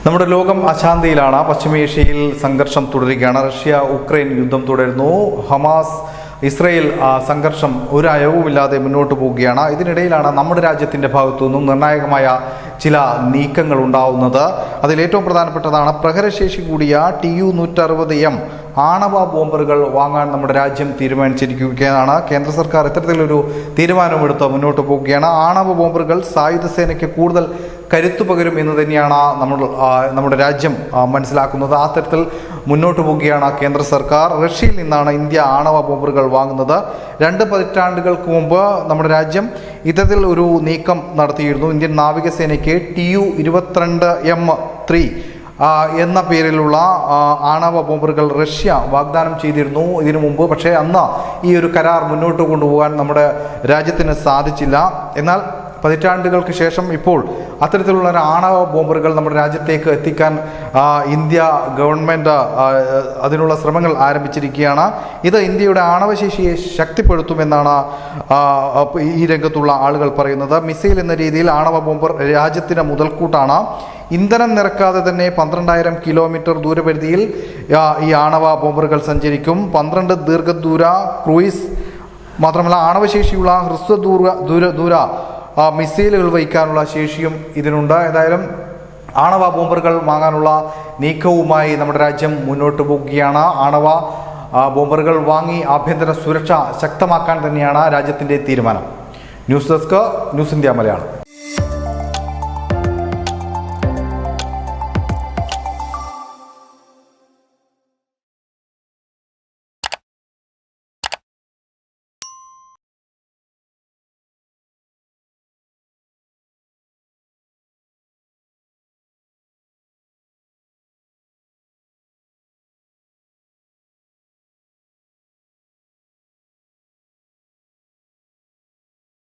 നമ്മുടെ ലോകം അശാന്തിയിലാണ്. പശ്ചിമേഷ്യയിൽ സംഘർഷം തുടരുകയാണ്. റഷ്യ ഉക്രൈൻ യുദ്ധം തുടരുന്നു. ഹമാസ് ഇസ്രയേൽ സംഘർഷം ഒരു അയവുമില്ലാതെ മുന്നോട്ട് പോവുകയാണ്. ഇതിനിടയിലാണ് നമ്മുടെ രാജ്യത്തിൻ്റെ ഭാഗത്തു നിന്നും നിർണായകമായ ചില നീക്കങ്ങൾ ഉണ്ടാവുന്നത്. അതിലേറ്റവും പ്രധാനപ്പെട്ടതാണ് പ്രഹരശേഷി കൂടിയ TU-160M ആണവ ബോംബറുകൾ വാങ്ങാൻ നമ്മുടെ രാജ്യം തീരുമാനിച്ചിരിക്കുകയാണ്. കേന്ദ്ര സർക്കാർ ഇത്തരത്തിലൊരു തീരുമാനമെടുത്ത് മുന്നോട്ട് പോവുകയാണ്. ആണവ ബോംബറുകൾ സായുധ സേനയ്ക്ക് കൂടുതൽ കരുത്തു പകരും എന്ന് തന്നെയാണ് നമ്മുടെ രാജ്യം മനസ്സിലാക്കുന്നത്. ആ തരത്തിൽ മുന്നോട്ട് പോവുകയാണ് കേന്ദ്ര സർക്കാർ. റഷ്യയിൽ നിന്നാണ് ഇന്ത്യ ആണവ ബോംബറുകൾ വാങ്ങുന്നത്. 2 പതിറ്റാണ്ടുകൾക്ക് മുമ്പ് നമ്മുടെ രാജ്യം ഇത്തരത്തിൽ ഒരു നീക്കം നടത്തിയിരുന്നു. ഇന്ത്യൻ നാവികസേനയ്ക്ക് TU-22M3 എന്ന പേരിലുള്ള ആണവ ബോംബറുകൾ റഷ്യ വാഗ്ദാനം ചെയ്തിരുന്നു ഇതിനു മുമ്പ്. പക്ഷേ അന്ന് ഈ ഒരു കരാർ മുന്നോട്ട് കൊണ്ടുപോകാൻ നമ്മുടെ രാജ്യത്തിന് സാധിച്ചില്ല. എന്നാൽ പതിറ്റാണ്ടുകൾക്ക് ശേഷം ഇപ്പോൾ അത്തരത്തിലുള്ള ആണവ ബോംബറുകൾ നമ്മുടെ രാജ്യത്തേക്ക് എത്തിക്കാൻ ഇന്ത്യ ഗവൺമെൻറ് അതിനുള്ള ശ്രമങ്ങൾ ആരംഭിച്ചിരിക്കുകയാണ്. ഇത് ഇന്ത്യയുടെ ആണവശേഷിയെ ശക്തിപ്പെടുത്തുമെന്നാണ് ഈ രംഗത്തുള്ള ആളുകൾ പറയുന്നത്. മിസൈൽ എന്ന രീതിയിൽ ആണവ ബോംബർ രാജ്യത്തിന് മുതൽക്കൂട്ടാണ്. ഇന്ധനം നിറക്കാതെ തന്നെ 12,000 കിലോമീറ്റർ ദൂരപരിധിയിൽ ഈ ആണവ ബോംബറുകൾ സഞ്ചരിക്കും. 12 ദീർഘദൂര ക്രൂയിസ് മാത്രമല്ല ആണവശേഷിയുള്ള ഹ്രസ്വദൂര മിസൈലുകൾ വഹിക്കാനുള്ള ശേഷിയും ഇതിനുണ്ട്. ഏതായാലും ആണവ ബോംബറുകൾ വാങ്ങാനുള്ള നീക്കവുമായി നമ്മുടെ രാജ്യം മുന്നോട്ട് പോകുകയാണ്. ആണവ ബോംബറുകൾ വാങ്ങി ആഭ്യന്തര സുരക്ഷ ശക്തമാക്കാൻ തന്നെയാണ് രാജ്യത്തിൻ്റെ തീരുമാനം. News desk, news India Malayalam.